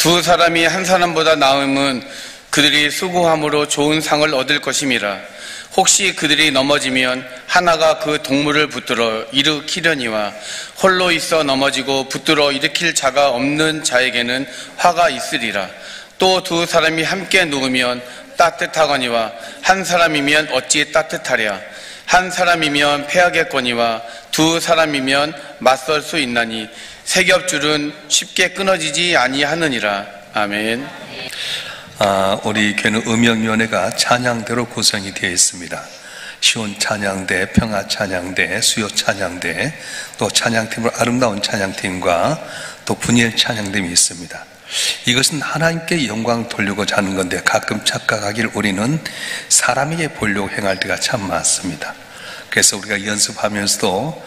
두 사람이 한 사람보다 나음은 그들이 수고함으로 좋은 상을 얻을 것임이라. 혹시 그들이 넘어지면 하나가 그 동물을 붙들어 일으키려니와 홀로 있어 넘어지고 붙들어 일으킬 자가 없는 자에게는 화가 있으리라. 또 두 사람이 함께 누우면 따뜻하거니와 한 사람이면 어찌 따뜻하랴. 한 사람이면 패하겠거니와 두 사람이면 맞설 수 있나니 세겹줄은 쉽게 끊어지지 아니하느니라. 아멘. 우리 교회는 음역위원회가 찬양대로 구성이 되어 있습니다. 시온 찬양대, 평화 찬양대, 수요 찬양대, 또 찬양팀으로 아름다운 찬양팀과 또 분열 찬양팀이 있습니다. 이것은 하나님께 영광 돌리고자 하는 건데 가끔 착각하길 우리는 사람에게 보려고 행할 때가 참 많습니다. 그래서 우리가 연습하면서도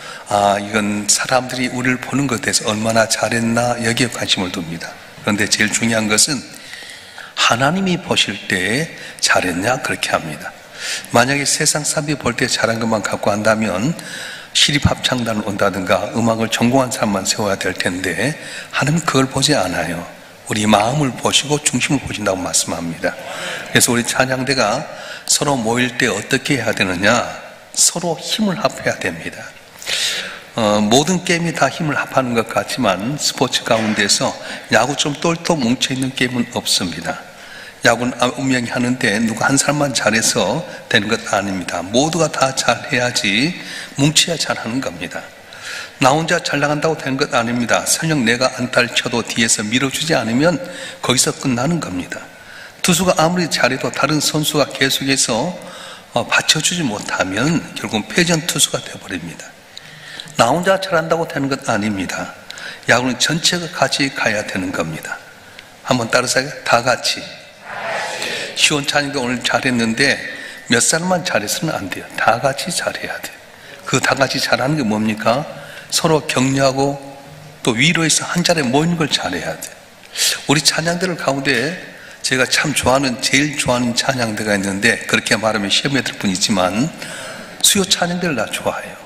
이건 사람들이 우리를 보는 것에 대해서 얼마나 잘했나 여기에 관심을 둡니다. 그런데 제일 중요한 것은 하나님이 보실 때 잘했냐 그렇게 합니다. 만약에 세상 사람들이 볼 때 잘한 것만 갖고 한다면 시립합창단을 온다든가 음악을 전공한 사람만 세워야 될 텐데 하나님은 그걸 보지 않아요. 우리 마음을 보시고 중심을 보신다고 말씀합니다. 그래서 우리 찬양대가 서로 모일 때 어떻게 해야 되느냐, 서로 힘을 합해야 됩니다. 모든 게임이 다 힘을 합하는 것 같지만 스포츠 가운데서 야구처럼 똘똘 뭉쳐있는 게임은 없습니다. 야구는 9명이 하는데 누가 한 사람만 잘해서 되는 것 아닙니다. 모두가 다 잘해야지 뭉쳐야 잘하는 겁니다. 나 혼자 잘 나간다고 되는 것 아닙니다. 설령 내가 안타를 쳐도 뒤에서 밀어주지 않으면 거기서 끝나는 겁니다. 투수가 아무리 잘해도 다른 선수가 계속해서 받쳐주지 못하면 결국은 패전 투수가 되어버립니다. 나 혼자 잘한다고 되는 것 아닙니다. 야구는 전체가 같이 가야 되는 겁니다. 한번 따라서 다 같이. 시온 찬양도 오늘 잘했는데 몇 사람만 잘해서는 안 돼요. 다 같이 잘해야 돼요. 그 다 같이 잘하는 게 뭡니까? 서로 격려하고 또 위로해서 한 자리에 모이는 걸 잘해야 돼요. 우리 찬양들 가운데 제가 참 제일 좋아하는 찬양대가 있는데 그렇게 말하면 시험에 들 뿐이지만 수요 찬양대를 나 좋아해요.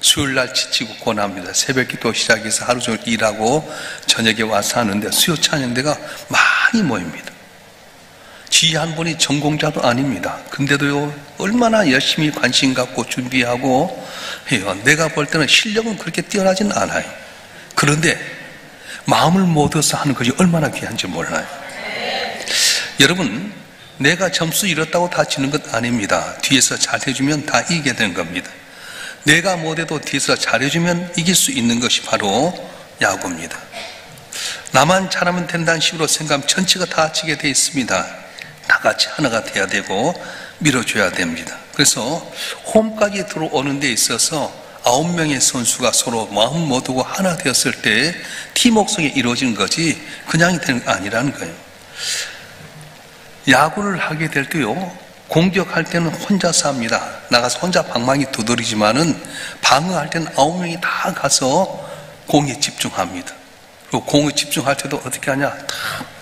수요일날 지치고 고납니다. 새벽 기도 시작해서 하루 종일 일하고 저녁에 와서 하는데 수요 찬양대가 많이 모입니다. 지휘 한 분이 전공자도 아닙니다. 근데도요 얼마나 열심히 관심 갖고 준비하고 해요. 내가 볼 때는 실력은 그렇게 뛰어나지는 않아요. 그런데 마음을 모아서 하는 것이 얼마나 귀한지 몰라요. 여러분, 내가 점수 잃었다고 다 지는 것 아닙니다. 뒤에서 잘해주면 다 이기게 되는 겁니다. 내가 못해도 뒤에서 잘해주면 이길 수 있는 것이 바로 야구입니다. 나만 잘하면 된다는 식으로 생각하면 전체가 다 지게 되어 있습니다. 다 같이 하나가 돼야 되고 밀어줘야 됩니다. 그래서 홈까지 들어오는 데 있어서 9명의 선수가 서로 마음 모두고 하나 되었을 때 팀워크성이 이루어지는 거지 그냥이 되는 게 아니라는 거예요. 야구를 하게 될 때요, 공격할 때는 혼자서 합니다. 나가서 혼자 방망이 두드리지만은 방어할 때는 9명이 다 가서 공에 집중합니다. 그리고 공에 집중할 때도 어떻게 하냐? 다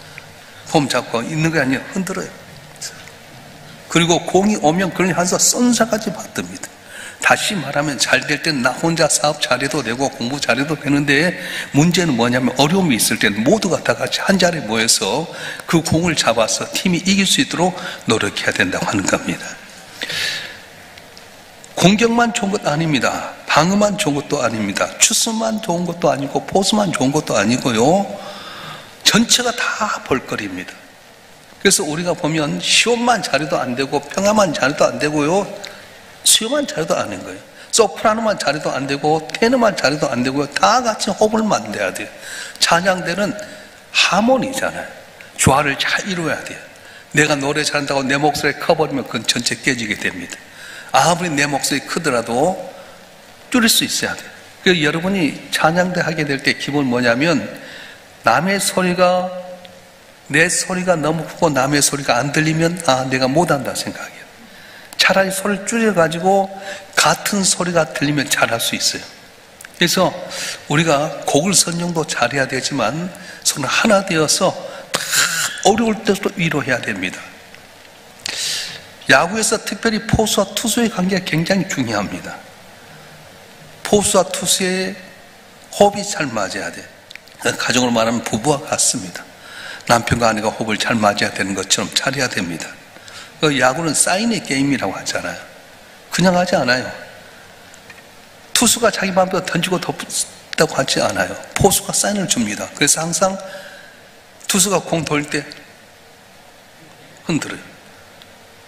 폼 잡고 있는 게 아니라 흔들어요. 그리고 공이 오면 그걸 해서 쏜사까지 받듭니다. 다시 말하면 잘 될 때는 나 혼자 사업 잘해도 되고 공부 잘해도 되는데 문제는 뭐냐면 어려움이 있을 때는 모두가 다 같이 한 자리에 모여서 그 공을 잡아서 팀이 이길 수 있도록 노력해야 된다고 하는 겁니다. 공격만 좋은 것 아닙니다. 방어만 좋은 것도 아닙니다. 추수만 좋은 것도 아니고 포수만 좋은 것도 아니고요. 전체가 다 볼거리입니다. 그래서 우리가 보면 시온만 잘해도 안 되고 평화만 잘해도 안 되고요. 수요만 잘해도 안 되는 거예요. 소프라노만 잘해도 안 되고 테너만 잘해도 안 되고요. 다 같이 호흡을 만들어야 돼요. 찬양대는 하모니잖아요. 조화를 잘 이루어야 돼요. 내가 노래 잘한다고 내 목소리 커버리면 그건 전체 깨지게 됩니다. 아무리 내 목소리 크더라도 줄일 수 있어야 돼요. 그래서 여러분이 찬양대 하게 될 때 기본 뭐냐면 남의 소리가 내 소리가 너무 크고 남의 소리가 안 들리면 내가 못한다 생각해요. 차라리 소리를 줄여가지고 같은 소리가 들리면 잘할 수 있어요. 그래서 우리가 곡을 선정도 잘해야 되지만 서로 하나 되어서 다 어려울 때도 위로해야 됩니다. 야구에서 특별히 포수와 투수의 관계가 굉장히 중요합니다. 포수와 투수의 호흡이 잘 맞아야 돼요. 가정으로 말하면 부부와 같습니다. 남편과 아내가 호흡을 잘 맞아야 되는 것처럼 잘해야 됩니다. 야구는 사인의 게임이라고 하잖아요. 그냥 하지 않아요. 투수가 자기 마음대로 던지고 덮다고 하지 않아요. 포수가 사인을 줍니다. 그래서 항상 투수가 공 돌 때 흔들어요.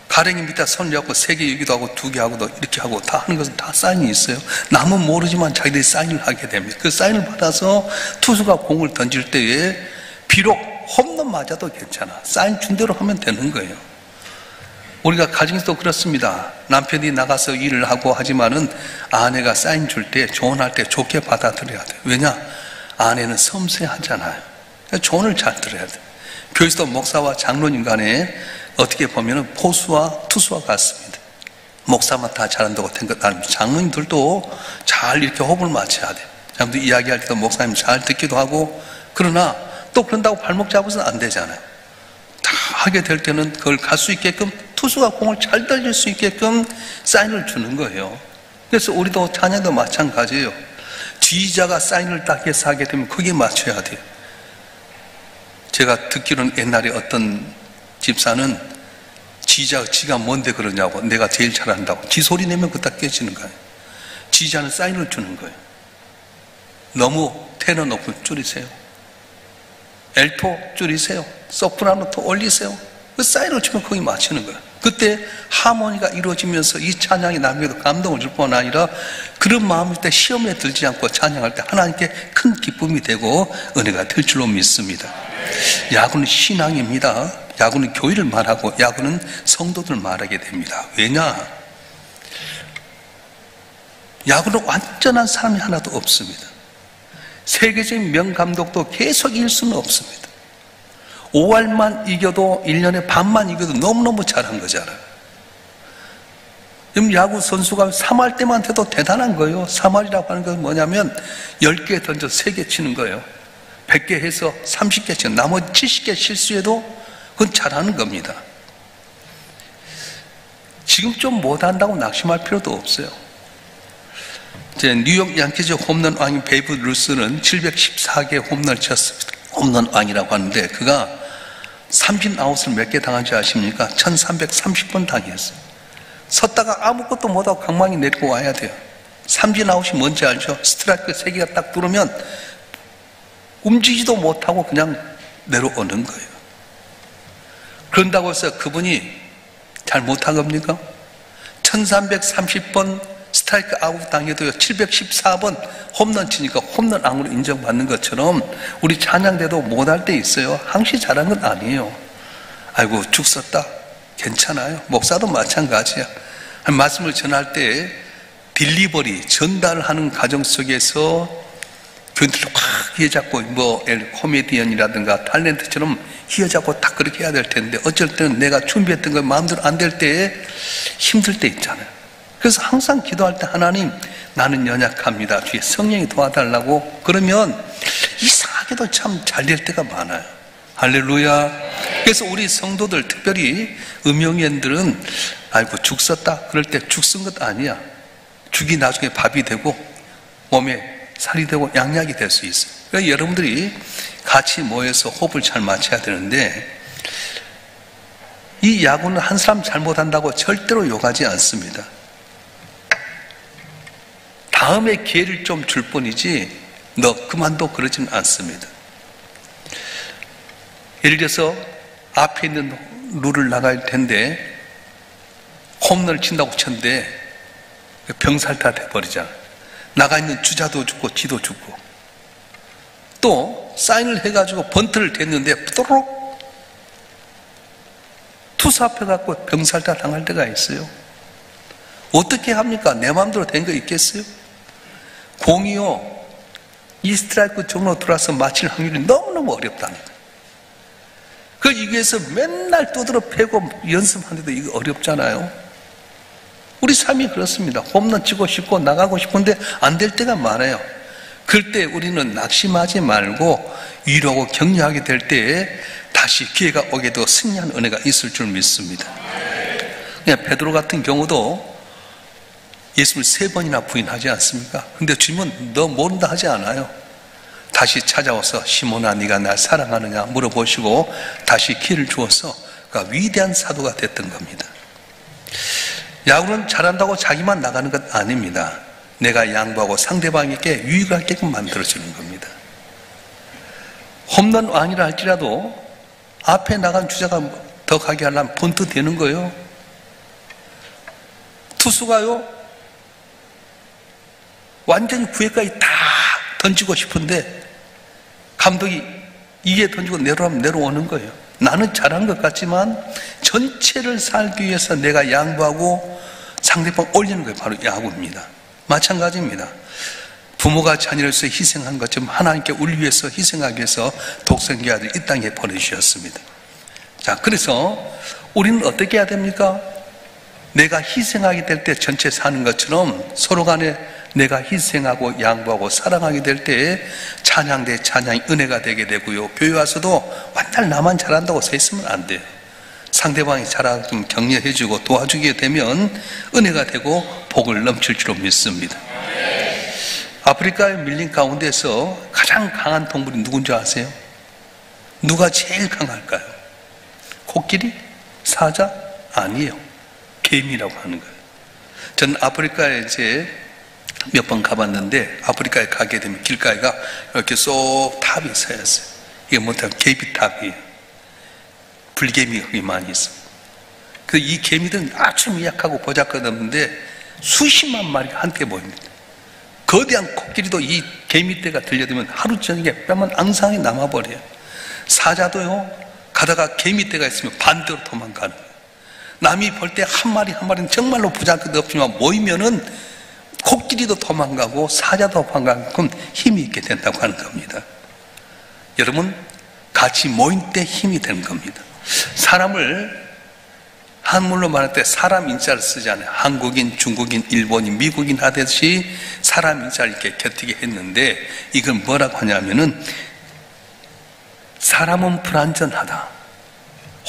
가랭이 밑에 손 잡고 3개 여기도 하고 2개 하고도 이렇게 하고 다 하는 것은 다 사인이 있어요. 남은 모르지만 자기들이 사인을 하게 됩니다. 그 사인을 받아서 투수가 공을 던질 때에 비록 홈런 맞아도 괜찮아. 사인 준 대로 하면 되는 거예요. 우리가 가정에서도 그렇습니다. 남편이 나가서 일을 하고 하지만은 아내가 사인 줄 때, 조언할 때 좋게 받아들여야 돼요. 왜냐? 아내는 섬세하잖아요. 조언을 잘 들어야 돼요. 교회에서도 목사와 장로님 간에 어떻게 보면 포수와 투수와 같습니다. 목사만 다 잘한다고 된 것 아닙니다. 장로님들도 잘 이렇게 호흡을 맞춰야 돼요. 아무튼 이야기할 때도 목사님 잘 듣기도 하고, 그러나 또 그런다고 발목 잡아서는 안 되잖아요. 다 하게 될 때는 그걸 갈 수 있게끔, 투수가 공을 잘 던질 수 있게끔 사인을 주는 거예요. 그래서 우리도 찬양도 마찬가지예요. 지휘자가 사인을 딱 해서 하게 되면 거기에 맞춰야 돼요. 제가 듣기로는 옛날에 어떤 집사는 지휘자가 지가 뭔데 그러냐고, 내가 제일 잘한다고. 지 소리 내면 그거 다 깨지는 거예요. 지휘자는 사인을 주는 거예요. 너무 테너 높으면 줄이세요. 엘토 줄이세요. 소프라노 더 올리세요. 그 사인을 주면 거기 맞추는 거예요. 그때 하모니가 이루어지면서 이 찬양이 남에게도 감동을 줄 뿐 아니라 그런 마음일 때 시험에 들지 않고 찬양할 때 하나님께 큰 기쁨이 되고 은혜가 될 줄로 믿습니다. 야구는 신앙입니다. 야구는 교회를 말하고 야구는 성도들을 말하게 됩니다. 왜냐? 야구는 완전한 사람이 하나도 없습니다. 세계적인 명감독도 계속 이길 수는 없습니다. 5할만 이겨도 1년에 반만 이겨도 너무너무 잘한 거잖아요. 지금 야구 선수가 3할 때만 돼도 대단한 거예요. 3할이라고 하는 것은 뭐냐면 10개 던져 3개 치는 거예요. 100개 해서 30개 치는, 나머지 70개 실수해도 그건 잘하는 겁니다. 지금 좀 못한다고 낙심할 필요도 없어요. 이제 뉴욕 양키즈 홈런 왕인 베이브 루스는 714개 홈런을 쳤습니다. 홈런 왕이라고 하는데 그가 삼진 아웃을 몇 개 당한지 아십니까? 1330번 당했어요. 섰다가 아무것도 못하고 강망이 내리고 와야 돼요. 삼진 아웃이 뭔지 알죠? 스트라이크 3개가 딱 들어오면 움직이지도 못하고 그냥 내려오는 거예요. 그런다고 해서 그분이 잘 못한 겁니까? 1330번 스트라이크 아웃 당해도요 714번 홈런 치니까 홈런 왕으로 인정받는 것처럼 우리 찬양대도 못할 때 있어요. 항시 잘한 건 아니에요. 아이고 죽 썼다 괜찮아요. 목사도 마찬가지야. 말씀을 전할 때 딜리버리 전달을 하는 과정 속에서 교인들을 확 휘어잡고 코미디언이라든가 탤런트처럼 휘어잡고 딱 그렇게 해야 될 텐데 어쩔 때는 내가 준비했던 거 마음대로 안 될 때 힘들 때 있잖아요. 그래서 항상 기도할 때 하나님 나는 연약합니다. 주의 성령이 도와달라고 그러면 이상하게도 참 잘 될 때가 많아요. 할렐루야. 그래서 우리 성도들 특별히 음영인들은 아이고 죽 썼다 그럴 때 죽 쓴 것 아니야. 죽이 나중에 밥이 되고 몸에 살이 되고 양약이 될 수 있어요. 그러니까 여러분들이 같이 모여서 호흡을 잘 맞춰야 되는데 이 야구는 한 사람 잘못한다고 절대로 욕하지 않습니다. 다음에 기회를 좀 줄 뿐이지 너 그만둬 그러지는 않습니다. 예를 들어서 앞에 있는 룰을 나갈 텐데 홈런을 친다고 쳤는데 병살타 돼버리잖아. 나가 있는 주자도 죽고 지도 죽고 또 사인을 해가지고 번트를 댔는데 또록 투수 앞에 갖고 병살타 당할 때가 있어요. 어떻게 합니까? 내 마음대로 된 거 있겠어요? 공이요 이 스트라이크 쪽으로 들어와서 맞힐 확률이 너무너무 어렵다는 거예요. 그걸 이기 위해서 맨날 두드러 패고 연습하는데도 이거 어렵잖아요. 우리 삶이 그렇습니다. 홈런 치고 싶고 나가고 싶은데 안 될 때가 많아요. 그럴 때 우리는 낙심하지 말고 위로하고 격려하게 될 때에 다시 기회가 오게 되어 승리한 은혜가 있을 줄 믿습니다. 그냥 베드로 같은 경우도 예수를 3번이나 부인하지 않습니까? 근데 주님은 너 모른다 하지 않아요. 다시 찾아와서 시몬아 네가 날 사랑하느냐 물어보시고 다시 기회를 주어서 그가 위대한 사도가 됐던 겁니다. 야구는 잘한다고 자기만 나가는 것 아닙니다. 내가 양보하고 상대방에게 유익을 하게끔 만들어주는 겁니다. 홈런 왕이라 할지라도 앞에 나간 주자가 더 가게 하려면 번트 되는 거예요. 투수가요 완전히 구회까지 다 던지고 싶은데 감독이 이게 던지고 내려오면 내려오는 거예요. 나는 잘한 것 같지만 전체를 살기 위해서 내가 양보하고 상대방 올리는 게 바로 야구입니다. 마찬가지입니다. 부모가 자녀를 위해서 희생한 것처럼 하나님께 우리 위해서 희생하기 위해서 독생자 아들 이 땅에 보내주셨습니다. 자, 그래서 우리는 어떻게 해야 됩니까? 내가 희생하게 될 때 전체 사는 것처럼 서로 간에 내가 희생하고 양보하고 사랑하게 될 때 찬양대 찬양이 은혜가 되게 되고요. 교회 와서도 완전 나만 잘한다고 서 있으면 안 돼요. 상대방이 잘하고 좀 격려해주고 도와주게 되면 은혜가 되고 복을 넘칠 줄로 믿습니다. 아프리카에 밀린 가운데서 가장 강한 동물이 누군지 아세요? 누가 제일 강할까요? 코끼리? 사자? 아니에요. 개미라고 하는 거예요. 저는 아프리카에 이제 몇 번 가봤는데 아프리카에 가게 되면 길가에가 이렇게 쏙 탑이 서 있어요. 이게 뭐냐면 개비탑이에요. 불개미가 거기 많이 있습니다. 이 개미들은 아주 미약하고 보잘것없는데 수십만 마리가 한때 보입니다. 거대한 코끼리도 이 개미떼가 들려들면 하루 저녁에 뼈만 앙상하게 남아버려요. 사자도요 가다가 개미떼가 있으면 반대로 도망가는 거예요. 남이 볼 때 한 마리 한 마리는 정말로 보잘것없지만 모이면은 코끼리도 도망가고 사자도 도망가고 힘이 있게 된다고 하는 겁니다. 여러분 같이 모인 때 힘이 되는 겁니다. 사람을 한문으로 말할 때 사람 인자를 쓰잖아요. 한국인, 중국인, 일본인, 미국인 하듯이 사람 인자를 이렇게 곁들이게 했는데 이건 뭐라고 하냐면은 사람은 불완전하다.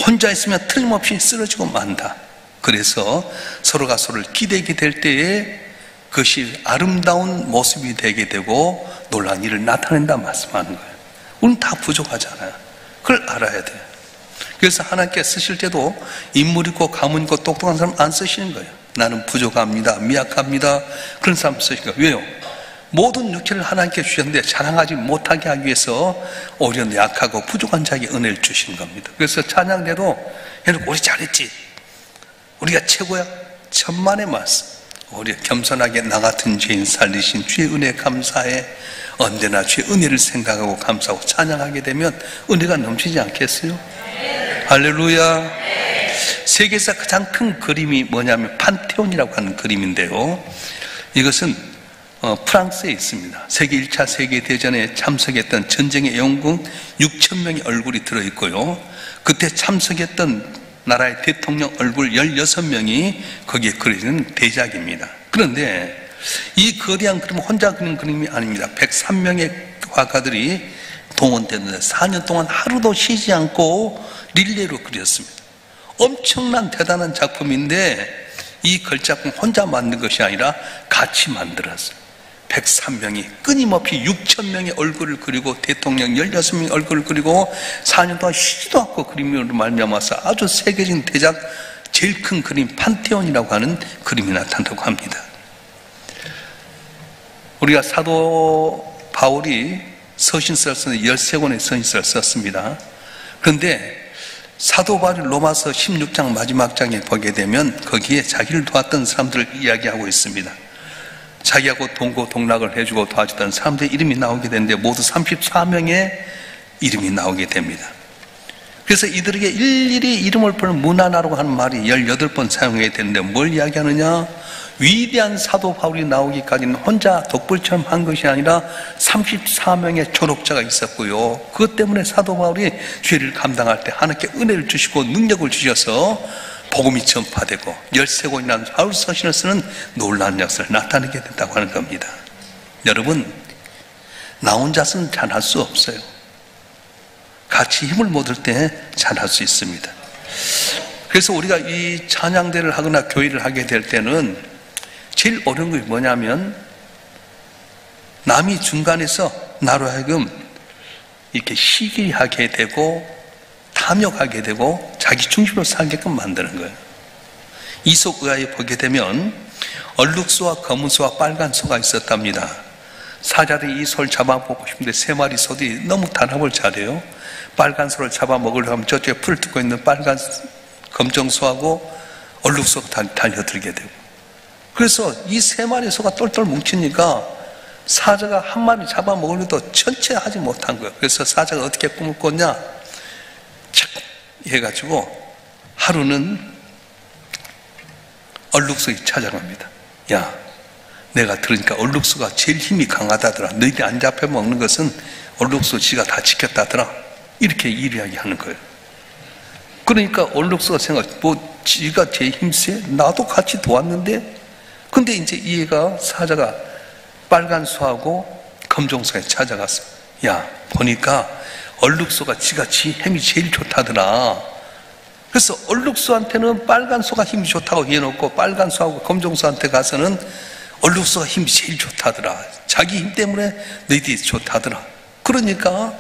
혼자 있으면 틀림없이 쓰러지고 만다. 그래서 서로가 서로를 기대게 될 때에 그것이 아름다운 모습이 되게 되고 놀라운 일을 나타낸다 말씀하는 거예요. 우리는 다 부족하잖아요. 그걸 알아야 돼요. 그래서 하나님께 쓰실 때도 인물 있고 가문 있고 똑똑한 사람 안 쓰시는 거예요. 나는 부족합니다. 미약합니다. 그런 사람 쓰시는 거예요. 왜요? 모든 육체를 하나님께 주셨는데 자랑하지 못하게 하기 위해서 오히려 약하고 부족한 자에게 은혜를 주시는 겁니다. 그래서 찬양대도 우리 잘했지. 우리가 최고야. 천만의 말씀. 우리 겸손하게 나 같은 죄인 살리신 주의 은혜 감사해. 언제나 주의 은혜를 생각하고 감사하고 찬양하게 되면 은혜가 넘치지 않겠어요? 할렐루야. 세계에서 가장 큰 그림이 뭐냐면 판테온이라고 하는 그림인데요. 이것은 프랑스에 있습니다. 세계 1차 세계대전에 참석했던 전쟁의 영웅 6,000명의 얼굴이 들어있고요. 그때 참석했던 나라의 대통령 얼굴 16명이 거기에 그려진 대작입니다. 그런데 이 거대한 그림은 혼자 그린 그림이 아닙니다. 103명의 화가들이 동원됐는데 4년 동안 하루도 쉬지 않고 릴레이로 그렸습니다. 엄청난 대단한 작품인데 이 걸작품 혼자 만든 것이 아니라 같이 만들었어요. 103명이 끊임없이 6,000명의 얼굴을 그리고 대통령 16명의 얼굴을 그리고 4년 동안 쉬지도 않고 그림으로 말미암아서 아주 세계적인 대작 제일 큰 그림 판테온이라고 하는 그림이 나타난다고 합니다. 우리가 사도 바울이 서신서를 썼는데 13권의 서신서를 썼습니다. 그런데 사도 바울이 로마서 16장 마지막 장에 보게 되면 거기에 자기를 도왔던 사람들을 이야기하고 있습니다. 자기하고 동고동락을 해주고 도와주던 사람들의 이름이 나오게 되는데 모두 34명의 이름이 나오게 됩니다. 그래서 이들에게 일일이 이름을 부르는 문하나라고 하는 말이 18번 사용해야 되는데 뭘 이야기하느냐? 위대한 사도 바울이 나오기까지는 혼자 독불처럼 한 것이 아니라 34명의 조력자가 있었고요. 그것 때문에 사도 바울이 죄를 감당할 때 하나님께 은혜를 주시고 능력을 주셔서 복음이 전파되고 13권이라는 바울 서신을 쓰는 놀라운 역사를 나타내게 된다고 하는 겁니다. 여러분, 나 혼자서는 잘할 수 없어요. 같이 힘을 모을 때 잘할 수 있습니다. 그래서 우리가 이 찬양대를 하거나 교회를 하게 될 때는 제일 어려운 것이 뭐냐면 남이 중간에서 나로 하여금 이렇게 시기하게 되고 탐욕하게 되고 자기 중심으로 살게끔 만드는 거예요. 이솝의화에 보게 되면 얼룩소와 검은 소와 빨간 소가 있었답니다. 사자들이 이 소를 잡아먹고 싶은데 세 마리 소들이 너무 단합을 잘해요. 빨간 소를 잡아먹으려고 하면 저쪽에 풀을 뜯고 있는 빨간 검정소하고 얼룩소가 달려들게 되고, 그래서 이 세 마리 소가 똘똘 뭉치니까 사자가 한 마리 잡아먹으려도 전체 하지 못한 거예요. 그래서 사자가 어떻게 꿈을 꿨냐, 착 해가지고 하루는 얼룩소에 찾아갑니다. 야, 내가 들으니까 얼룩소가 제일 힘이 강하다더라. 너희들이 안 잡혀먹는 것은 얼룩소 지가 다 지켰다더라. 이렇게 이야기하는 거예요. 그러니까 얼룩소가 뭐 지가 제일 힘세? 나도 같이 도왔는데? 근데 이제 이 애가, 사자가 빨간 소하고 검정소에 찾아갔어. 야, 보니까 얼룩소가 지가 지 힘이 제일 좋다더라. 그래서 얼룩소한테는 빨간 소가 힘이 좋다고 해놓고 빨간 소하고 검정소한테 가서는 얼룩소가 힘이 제일 좋다더라. 자기 힘 때문에 너희들이 좋다더라. 그러니까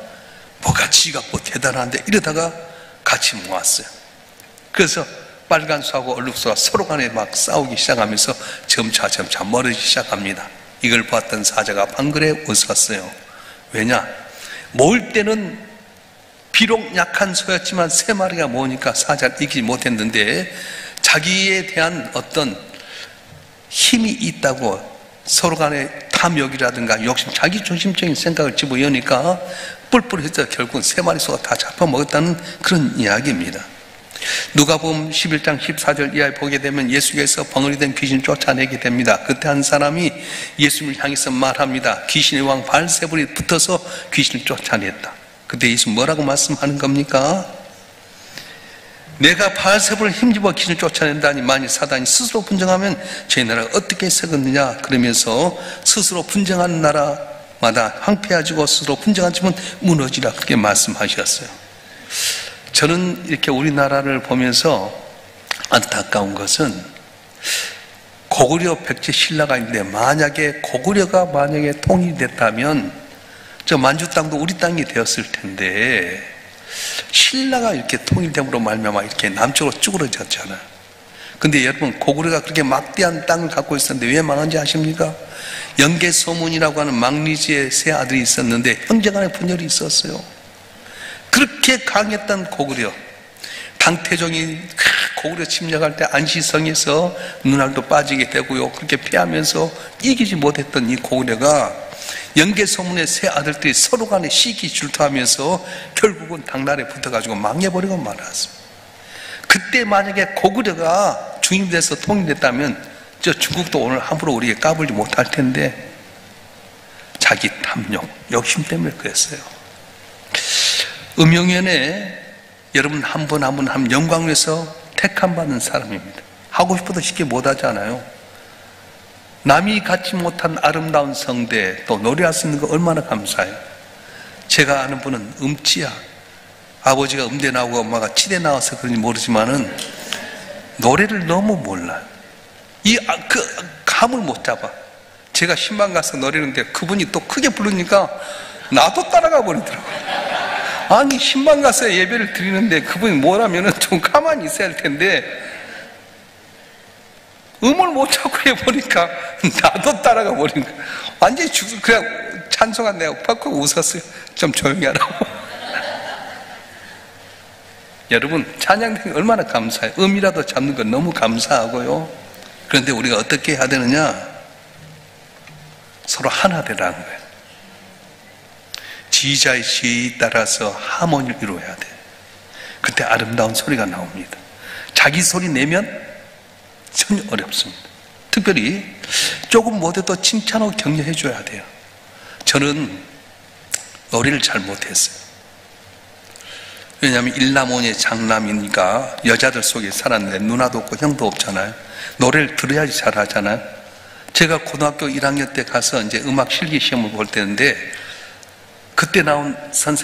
뭐가 지가 뭐 대단한데 이러다가 같이 모았어요. 그래서 빨간 소하고 얼룩소가 서로 간에 막 싸우기 시작하면서 점차 멀어지기 시작합니다. 이걸 봤던 사자가 방글에 웃었어요. 왜냐? 모을 때는 비록 약한 소였지만 세 마리가 모으니까 사자를 이기지 못했는데 자기에 대한 어떤 힘이 있다고 서로 간에 탐욕이라든가 욕심, 자기 중심적인 생각을 집어여니까 뿔뿔해서 결국 세 마리 소가 다 잡아먹었다는 그런 이야기입니다. 누가복음 11장 14절 이하에 보게 되면 예수께서 벙어리 된 귀신을 쫓아내게 됩니다. 그때 한 사람이 예수님을 향해서 말합니다. 귀신의 왕 바알세불이 붙어서 귀신을 쫓아냈다. 그때 예수 뭐라고 말씀하는 겁니까? 내가 바알세불을 힘입어 귀신을 쫓아낸다니 만일 사단이 스스로 분쟁하면 제 나라가 어떻게 서겠느냐 그러면서 스스로 분쟁하는 나라마다 황폐해지고 스스로 분쟁한 집은 무너지라 그렇게 말씀하셨어요. 저는 이렇게 우리나라를 보면서 안타까운 것은 고구려 백제 신라가 있는데 만약에 고구려가 통일됐다면 저 만주 땅도 우리 땅이 되었을 텐데 신라가 이렇게 통일됨으로 말미암아 이렇게 남쪽으로 쭈그러졌잖아요. 근데 여러분 고구려가 그렇게 막대한 땅을 갖고 있었는데 왜 망한지 아십니까? 영계소문이라고 하는 망리지의 세 아들이 있었는데 형제간의 분열이 있었어요. 그렇게 강했던 고구려, 당태종이 고구려 침략할 때 안시성에서 눈알도 빠지게 되고요, 그렇게 피하면서 이기지 못했던 이 고구려가 영계소문의 세 아들들이 서로 간에 시기 질투하면서 결국은 당나라에 붙어가지고 망해버리고 말았습니다. 그때 만약에 고구려가 중임돼서 통일됐다면 저 중국도 오늘 함부로 우리에게 까불지 못할 텐데 자기 탐욕, 욕심 때문에 그랬어요. 음영연에 여러분 한 분 한 분 영광 위해서 택함 받는 사람입니다. 하고 싶어도 쉽게 못하잖아요. 남이 갖지 못한 아름다운 성대 또 노래할 수 있는 거 얼마나 감사해요. 제가 아는 분은 음치야. 아버지가 음대 나오고 엄마가 치대 나와서 그런지 모르지만은 노래를 너무 몰라요. 그 감을 못 잡아. 제가 신방 가서 노래하는데 그분이 또 크게 부르니까 나도 따라가 버리더라고요. 아니 신방 가서 예배를 드리는데 그분이 뭐라면은 좀 가만히 있어야 할 텐데 음을 못 잡고 해보니까 나도 따라가 버린 거야. 완전히 그냥 찬송한 내가 팍팍 웃었어요. 좀 조용히 하라고. 여러분 찬양이 얼마나 감사해요. 음이라도 잡는 건 너무 감사하고요. 그런데 우리가 어떻게 해야 되느냐? 서로 하나 되라는 거예요. 지휘자의 지혜에 따라서 하모니를 이루어야 돼요. 그때 아름다운 소리가 나옵니다. 자기 소리 내면 전혀 어렵습니다. 특별히 조금 못해도 칭찬하고 격려해 줘야 돼요. 저는 노래를 잘 못했어요. 왜냐하면 일남원의 장남이니까 여자들 속에 살았는데 누나도 없고 형도 없잖아요. 노래를 들어야지 잘하잖아요. 제가 고등학교 1학년 때 가서 이제 음악 실기 시험을 볼 때인데 그때 나온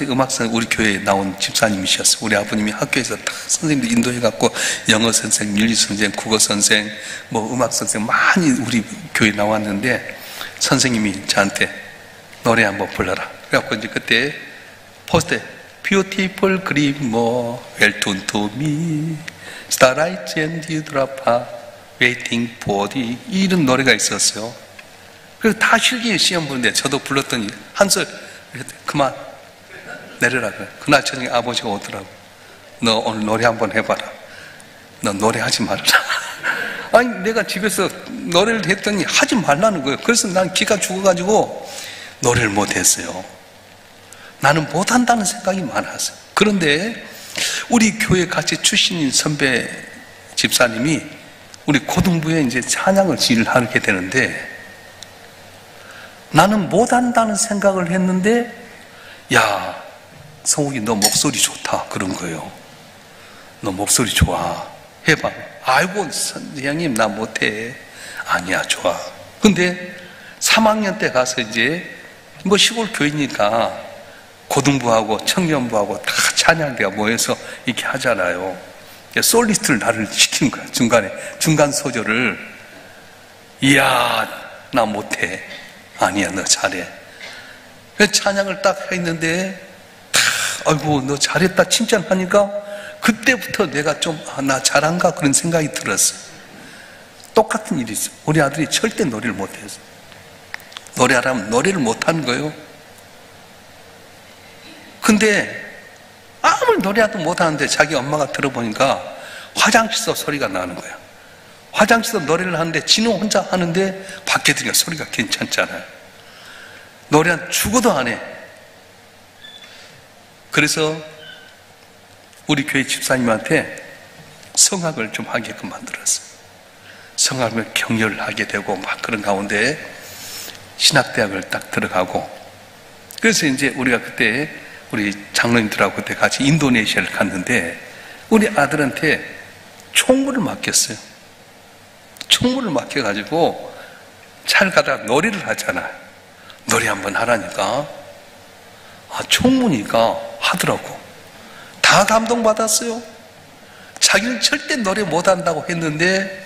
음악선 우리 교회에 나온 집사님이셨어요. 우리 아버님이 학교에서 다 선생님들 인도해갖고 영어 선생, 윤리 선생, 국어 선생, 뭐 음악 선생 많이 우리 교회에 나왔는데 선생님이 저한테 노래 한번 불러라. 그래갖고 이제 그때 포스트에 Beautiful 그림 Welcome to me Starlight and Dewdrop Waiting for thee 이런 노래가 있었어요. 그래서 다 실기에 시험 보는데 저도 불렀더니 한솔 그만 내려라 그래. 그날 저녁에 아버지가 오더라고. 너 오늘 노래 한번 해봐라. 너 노래하지 말아라. 아니 내가 집에서 노래를 했더니 하지 말라는 거예요. 그래서 난 기가 죽어가지고 노래를 못했어요. 나는 못한다는 생각이 많았어요. 그런데 우리 교회 같이 출신인 선배 집사님이 우리 고등부에 이제 찬양을 지휘를 하게 되는데 나는 못한다는 생각을 했는데 야 성욱이 너 목소리 좋다 그런 거예요. 너 목소리 좋아 해봐. 아이고 선생님 나 못해. 아니야 좋아. 근데 3학년 때 가서 이제 뭐 시골 교회니까 고등부하고 청년부하고 다 찬양대가 모여서 이렇게 하잖아요. 솔리스트를 나를 시키는 거야. 중간 소절을. 이야 나 못해. 아니야 너 잘해. 찬양을 딱 했는데 아이고 너 잘했다 칭찬하니까 그때부터 내가 좀 나 잘한가 그런 생각이 들었어. 똑같은 일이 있어. 우리 아들이 절대 노래를 못해서 노래하라면 노래를 못하는 거예요. 근데 아무리 노래해도 못하는데 자기 엄마가 들어보니까 화장실에서 소리가 나는 거야. 화장실에서 노래를 하는데 지는 혼자 하는데 밖에 들으니까 소리가 괜찮잖아요. 노래는 죽어도 안 해. 그래서 우리 교회 집사님한테 성악을 좀 하게끔 만들었어요. 성악을 격려를 하게 되고 막 그런 가운데 신학대학을 딱 들어가고 그래서 이제 우리가 그때 우리 장로님들하고 그때 같이 인도네시아를 갔는데 우리 아들한테 총무를 맡겼어요. 총무를 맡겨가지고 차를 가다가 노래를 하잖아요. 노래 한번 하라니까 총무니까 하더라고. 다 감동받았어요. 자기는 절대 노래 못한다고 했는데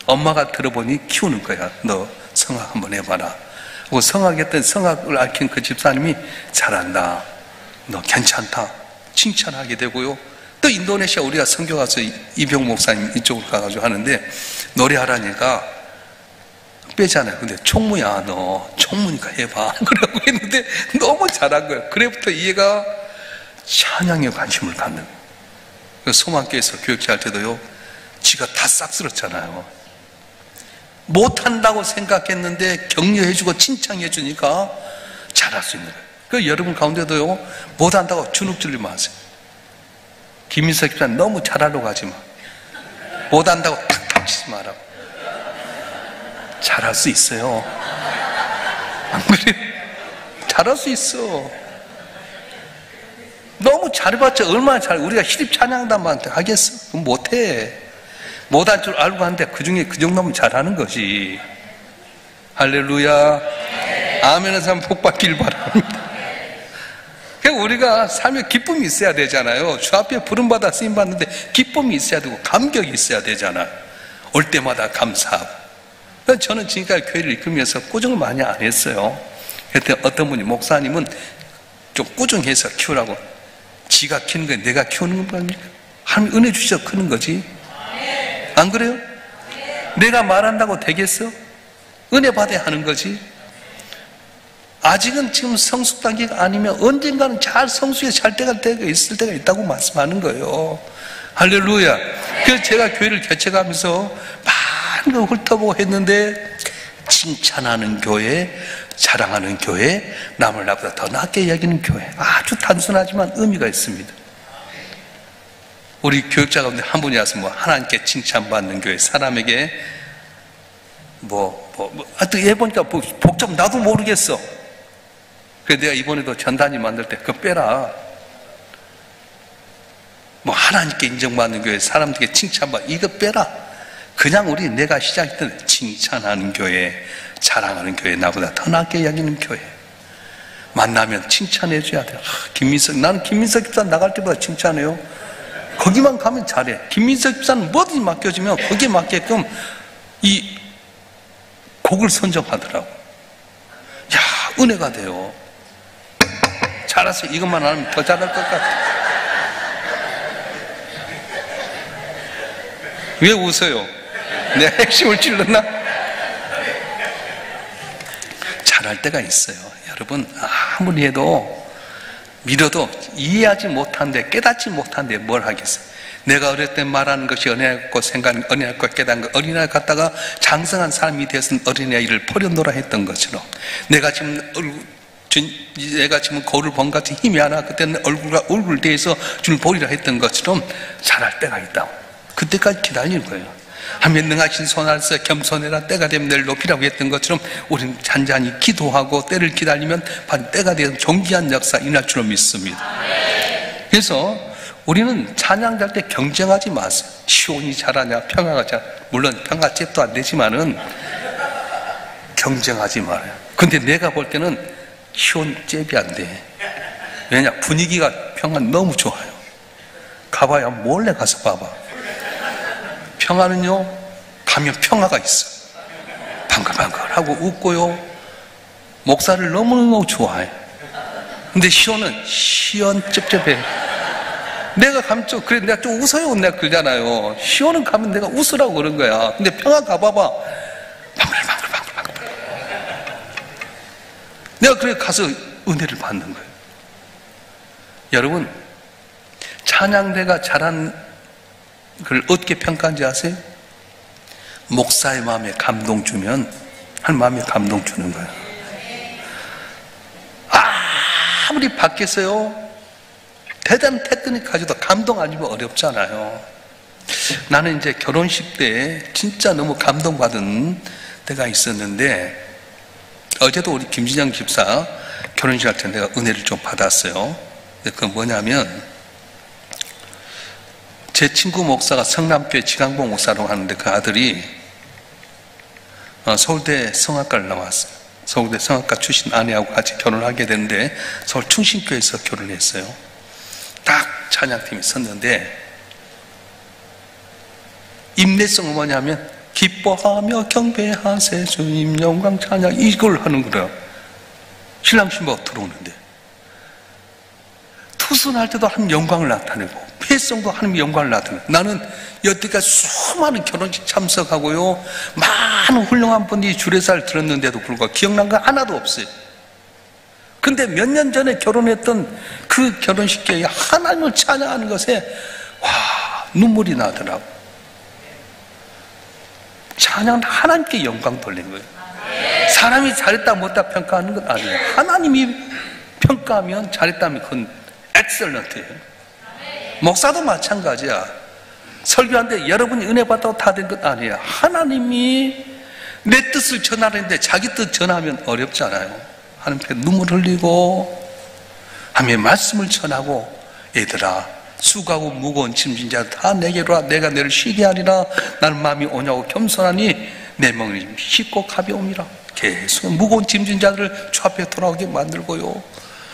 엄마가 들어보니 키우는 거야. 너 성악 한번 해봐라. 성악했던 성악을 앓힌 그 집사님이 잘한다. 너 괜찮다. 칭찬하게 되고요. 또 인도네시아 우리가 선교 가서 이병 목사님 이쪽으로 가가지고 하는데 노래하라니까 빼잖아요. 근데 총무야 너 총무니까 해봐. 그러고 했는데 너무 잘한 거예요. 그래부터 얘가 찬양에 관심을 갖는 거예요. 소망교회에서 교육할 때도요. 지가 다 싹쓸었잖아요. 못한다고 생각했는데 격려해주고 칭찬해주니까 잘할 수 있는 거예요. 그 여러분 가운데도요. 못한다고 주눅들지 마세요. 김민석 집사님 너무 잘하려고 하지 마. 못한다고 탁 닥치지 마라고. 잘할 수 있어요. 안 그래? 잘할 수 있어. 너무 잘해봤자 얼마나 우리가 시립 찬양단만 하겠어? 그럼 못해. 못할 줄 알고 하는데 그 중에 그 정도면 잘하는 거지. 할렐루야. 아멘 하는 사람 복 받길 바랍니다. 그러니까 우리가 삶에 기쁨이 있어야 되잖아요. 주 앞에 부름받아 쓰임받는데 기쁨이 있어야 되고 감격이 있어야 되잖아. 올 때마다 감사하고. 저는 지금까지 교회를 이끌면서 꾸중을 많이 안 했어요. 그때 어떤 분이 목사님은 좀 꾸중해서 키우라고. 지가 키우는 거 내가 키우는 겁니까? 하나님 은혜 주셔서 크는 거지. 안 그래요? 내가 말한다고 되겠어? 은혜 받아야 하는 거지. 아직은 지금 성숙 단계가 아니면 언젠가는 잘 성숙에 잘 때가 있을 때가 있다고 말씀하는 거예요. 할렐루야. 그래서 제가 교회를 개척하면서 많은 걸 훑어보고 했는데 칭찬하는 교회, 자랑하는 교회, 남을 나보다 더 낫게 여기는 교회. 아주 단순하지만 의미가 있습니다. 우리 교육자 가운데 한 분이 와서 하나님께 칭찬받는 교회, 사람에게 하여튼 얘 보니까 복잡 나도 모르겠어. 그래서 내가 이번에도 전단지 만들 때 그거 빼라. 하나님께 인정받는 교회, 사람들에게 칭찬받는 이거 빼라. 그냥 우리 내가 시작했던 칭찬하는 교회, 자랑하는 교회, 나보다 더 낫게 여기는 교회. 만나면 칭찬해줘야 돼. 나는 김민석 집사 나갈 때보다 칭찬해요. 거기만 가면 잘해. 김민석 집사는 뭐든지 맡겨주면 거기에 맞게끔 이 곡을 선정하더라고. 야, 은혜가 돼요. 잘했어. 이것만 하면 더 잘할 것 같아. 왜 웃어요? 내 핵심을 찔렀나? 잘할 때가 있어요. 여러분, 아무리 해도 믿어도 이해하지 못한데, 깨닫지 못한데 뭘 하겠어요? 내가 어릴 때 말하는 것이 은혜였고 은혜였고 깨닫는 것, 어린아이 갖다가 장성한 사람이 되어서는 어린아이를 버려놓으라 했던 것처럼, 내가 지금 거울을 본 같이 힘이 하나, 그때는 얼굴 대해서 줄 보리라 했던 것처럼 잘할 때가 있다고. 그때까지 기다리는 거예요. 하면 능하신 손 아래서 겸손해라, 때가 되면 늘 높이라고 했던 것처럼 우리는 잔잔히 기도하고 때를 기다리면 바로 때가 되면 존귀한 역사 일어날 줄로 믿습니다. 그래서 우리는 찬양할 때 경쟁하지 마세요. 시온이 잘하냐, 평화가 잘, 물론 평화잽도 안 되지만은 경쟁하지 말아요. 근데 내가 볼 때는 시온 잽이 안 돼. 왜냐? 분위기가 평화 너무 좋아요. 가봐야 몰래 가서 봐봐. 평화는요, 가면 평화가 있어. 방글방글하고 웃고요. 목사를 너무너무 좋아해. 근데 시온은 시원cepcep해. 내가 가면 그래, 내가 좀 웃어요. 내가 그러잖아요. 시온은 가면 내가 웃으라고 그런 거야. 근데 평화 가봐봐. 방글방글. 내가 그래 가서 은혜를 받는 거예요. 여러분, 찬양대가 잘한 그걸 어떻게 평가하는지 아세요? 목사의 마음에 감동 주면 한 마음에 감동 주는 거예요. 아무리 밖에서요 대단한 테크닉 가지고 감동 아니면 어렵잖아요. 나는 이제 결혼식 때 진짜 너무 감동받은 때가 있었는데, 어제도 우리 김진영 집사 결혼식 할 때 내가 은혜를 좀 받았어요. 그건 뭐냐면, 제 친구 목사가 성남교회 지강봉 목사라고 하는데, 그 아들이 서울대 성악과를 나왔어요. 서울대 성악과 출신 아내하고 같이 결혼하게 됐는데 서울 충신교회에서 결혼했어요. 딱 찬양팀이 섰는데 임내성은 뭐냐면 기뻐하며 경배하세 주님 영광 찬양, 이걸 하는 거예요. 신랑 신부가 들어오는데 투순할 때도 하나님 영광을 나타내고 회성도 하나님 영광을 나타내고, 나는 여태까지 수많은 결혼식 참석하고요 많은 훌륭한 분들이 주례사를 들었는데도 불구하고 기억난 거 하나도 없어요. 근데 몇 년 전에 결혼했던 그 결혼식 때 하나님을 찬양하는 것에 와, 눈물이 나더라고. 찬양은 하나님께 영광 돌리는 거예요. 사람이 잘했다 못했다 평가하는 건 아니에요. 하나님이 평가하면 잘했다면 그건 엑셀런트예요. 목사도 마찬가지야. 설교하는데 여러분이 은혜 받다고 다 된 건 아니에요. 하나님이 내 뜻을 전하는데 자기 뜻 전하면 어렵잖아요. 하나님께 눈물 흘리고 하나님의 말씀을 전하고, 얘들아 수고하고 무거운 짐진 자들 다 내게로 와, 내가 너를 쉬게 하리라. 나는 마음이 오냐고 겸손하니 내 멍이 쉽고 가벼움이라. 계속 무거운 짐진 자들을 주 앞에 돌아오게 만들고요,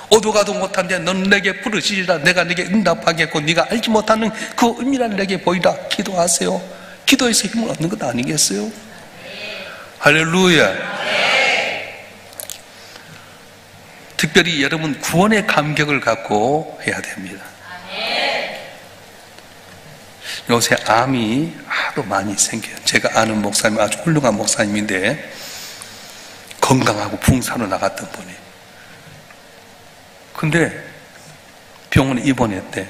오도 가도 못한데 너는 내게 부르시리라. 내가 내게 응답하겠고 네가 알지 못하는 그 은밀한 내게 보이라. 기도하세요. 기도에서 힘을 얻는 것 아니겠어요? 할렐루야. 특별히 여러분 구원의 감격을 갖고 해야 됩니다. 요새 암이 하도 많이 생겨요. 제가 아는 목사님, 아주 훌륭한 목사님인데 건강하고 붕사로 나갔던 분이, 근데 병원에 입원했대.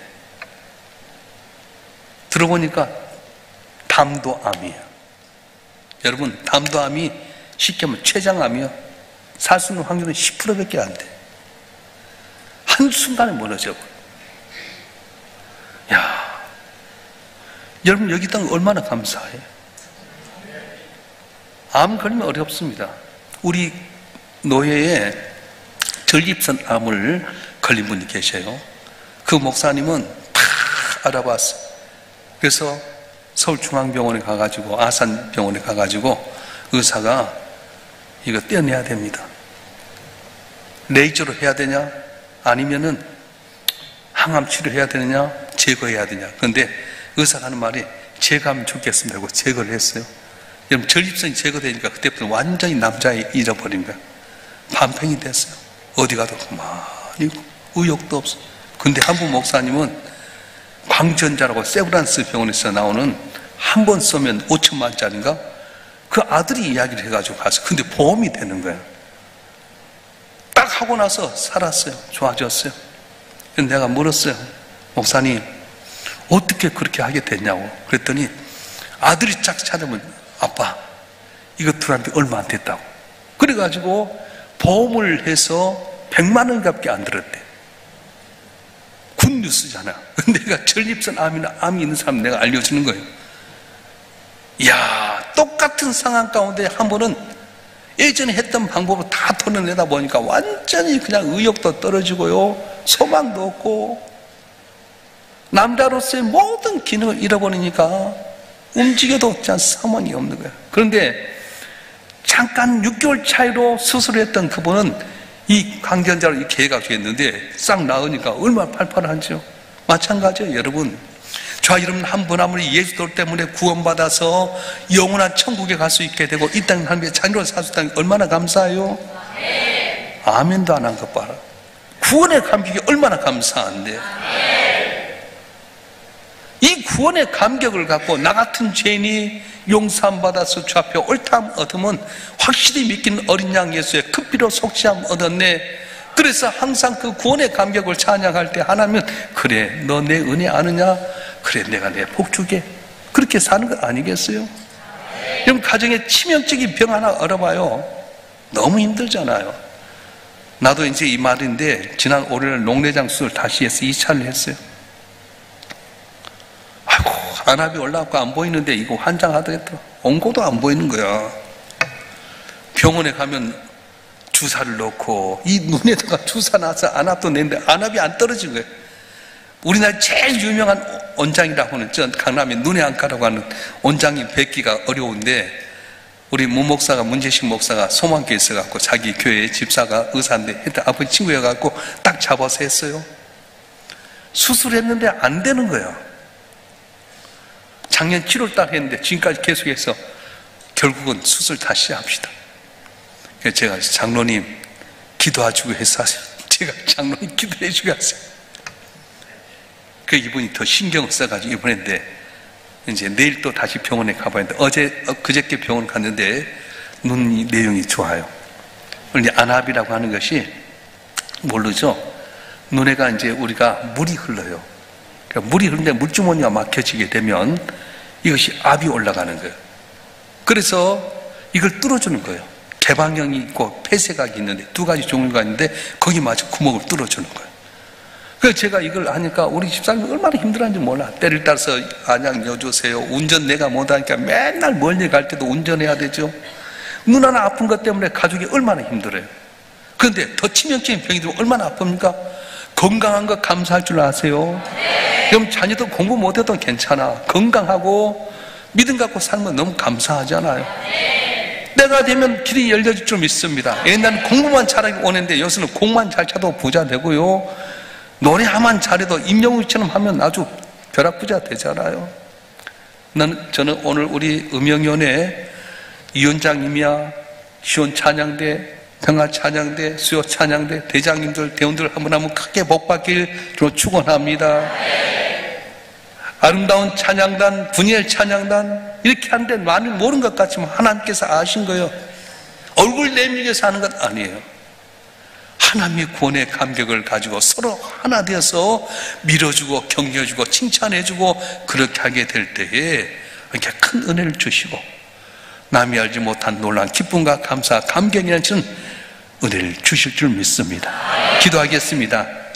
들어보니까 담도암이에요. 여러분, 담도암이 쉽게 말하면 췌장암이요, 살 수 있는 확률은 10%밖에 안 돼. 한순간에 멀어져. 야, 여러분 여기 있다는 거 얼마나 감사해. 암 걸리면 어렵습니다. 우리 노예에 전립선 암을 걸린 분이 계셔요. 그 목사님은 다 알아봤어요. 그래서 서울중앙병원에 가가지고, 아산병원에 가가지고 의사가 이거 떼어내야 됩니다. 레이저로 해야 되냐, 아니면은 항암 치료해야 되느냐, 제거해야 되냐. 그런데 의사가 하는 말이 제거하면 좋겠습니다 하고 제거를 했어요. 여러분, 전립선이 제거되니까 그때부터 완전히 남자애 잃어버린 거야. 반팽이 됐어요. 어디 가도 가만히 의욕도 없어. 근데 한 분 목사님은 광전자라고 세브란스 병원에서 나오는 한 번 쓰면 5천만짜리인가? 그 아들이 이야기를 해가지고 가서 근데 보험이 되는 거야. 딱 하고 나서 살았어요. 좋아졌어요. 근데 내가 물었어요. 목사님 어떻게 그렇게 하게 됐냐고. 그랬더니 아들이 쫙 찾아보면 아빠 이거 들어왔는데 얼마 안 됐다고. 그래가지고 보험을 해서 100만 원밖에 안 들었대. 굿뉴스잖아. 내가 전립선 암이 있는 사람 내가 알려주는 거예요. 이야, 똑같은 상황 가운데 한 번은 예전에 했던 방법으로 다 털어내다 보니까 완전히 그냥 의욕도 떨어지고요, 소망도 없고, 남자로서의 모든 기능을 잃어버리니까 움직여도 상황이 없는 거예요. 그런데 잠깐 6개월 차이로 수술했던 그분은 이 강견자로 이렇게 해가지고 했는데 싹 나으니까 얼마나 팔팔하죠. 마찬가지예요, 여러분. 저와 여러분 한 분 한 분이 예수들 때문에 구원받아서 영원한 천국에 갈 수 있게 되고 이 땅 하나님의 자녀로 살 수 있다는 게 얼마나 감사해요. 아멘도 안 한 것 봐라. 구원의 감격이 얼마나 감사한데. 이 구원의 감격을 갖고 나 같은 죄인이 용서함 받아서 주 앞에 옳다함 얻으면 확실히 믿기는 어린 양 예수의 그 피로 속죄함 얻었네. 그래서 항상 그 구원의 감격을 찬양할 때 하나님은 그래 너 내 은혜 아느냐? 그래 내가 내 복 주게. 그렇게 사는 거 아니겠어요? 여러분 가정에 치명적인 병 하나 알아봐요. 너무 힘들잖아요. 나도 이제 이 말인데 지난 월요일 녹내장 수술 다시 해서 2차를 했어요. 아이고 안압이 올라가고 안 보이는데 이거 환장하더랬더라. 온고도 안 보이는 거야. 병원에 가면 주사를 넣고 이 눈에다가 주사 놔서 안압도 내는데 안압이 안 떨어진 거예요. 우리나라 제일 유명한 원장이라고 하는 저 강남의 눈의 안과라고 하는 원장이 뵙기가 어려운데 우리 문 목사가 문재식 목사가 소망교에 있어갖고 자기 교회 집사가 의사인데 하여튼 아버지 친구여갖고 딱 잡아서 했어요. 수술했는데 안 되는 거예요. 작년 7월달 했는데 지금까지 계속해서 결국은 수술 다시 합시다. 그래서 제가 장로님 기도해주고 해서 제가 장로님 기도해주고 했어요. 그 이분이 더 신경을 써가지고 이번인데 이제 내일 또 다시 병원에 가봐야 되는데 그저께 병원 갔는데 눈 내용이 좋아요. 이제 안압이라고 하는 것이 모르죠. 눈에가 이제 우리가 물이 흘러요. 그러니까 물이 흐르는데 물주머니가 막혀지게 되면 이것이 압이 올라가는 거예요. 그래서 이걸 뚫어주는 거예요. 개방형이 있고 폐쇄각이 있는데 두 가지 종류가 있는데 거기 마저 구멍을 뚫어주는 거예요. 그래서 제가 이걸 하니까 우리 집사님이 얼마나 힘들었는지 몰라. 때를 따라서 안양 여주세요. 운전 내가 못하니까 맨날 멀리 갈 때도 운전해야 되죠. 눈 하나 아픈 것 때문에 가족이 얼마나 힘들어요. 그런데 더 치명적인 병이 들면 얼마나 아픕니까? 건강한 거 감사할 줄 아세요? 그럼 자녀도 공부 못해도 괜찮아. 건강하고 믿음 갖고 살면 너무 감사하잖아요. 때가 되면 길이 열려질 줄 믿습니다. 옛날에는 공부만 잘하기 원했는데 요새는 공만 잘 차도 부자 되고요. 노래하만 잘해도 임영웅처럼 하면 아주 벼락부자 되잖아요. 저는 오늘 우리 음영위원회 위원장님이야 시온 찬양대, 평화 찬양대, 수요 찬양대 대장님들, 대원들 한 분 한 분 크게 복받길 축원합니다. 아름다운 찬양단, 분이엘 찬양단 이렇게 하는데 많이 모르는 것 같지만 하나님께서 아신 거예요. 얼굴 내밀려서 하는 것 아니에요. 하나님의 구원의 감격을 가지고 서로 하나 되어서 밀어주고 격려해주고 칭찬해주고 그렇게 하게 될 때에 이렇게 큰 은혜를 주시고 남이 알지 못한 놀라운 기쁨과 감사, 감격이라는 은혜를 주실 줄 믿습니다. 기도하겠습니다.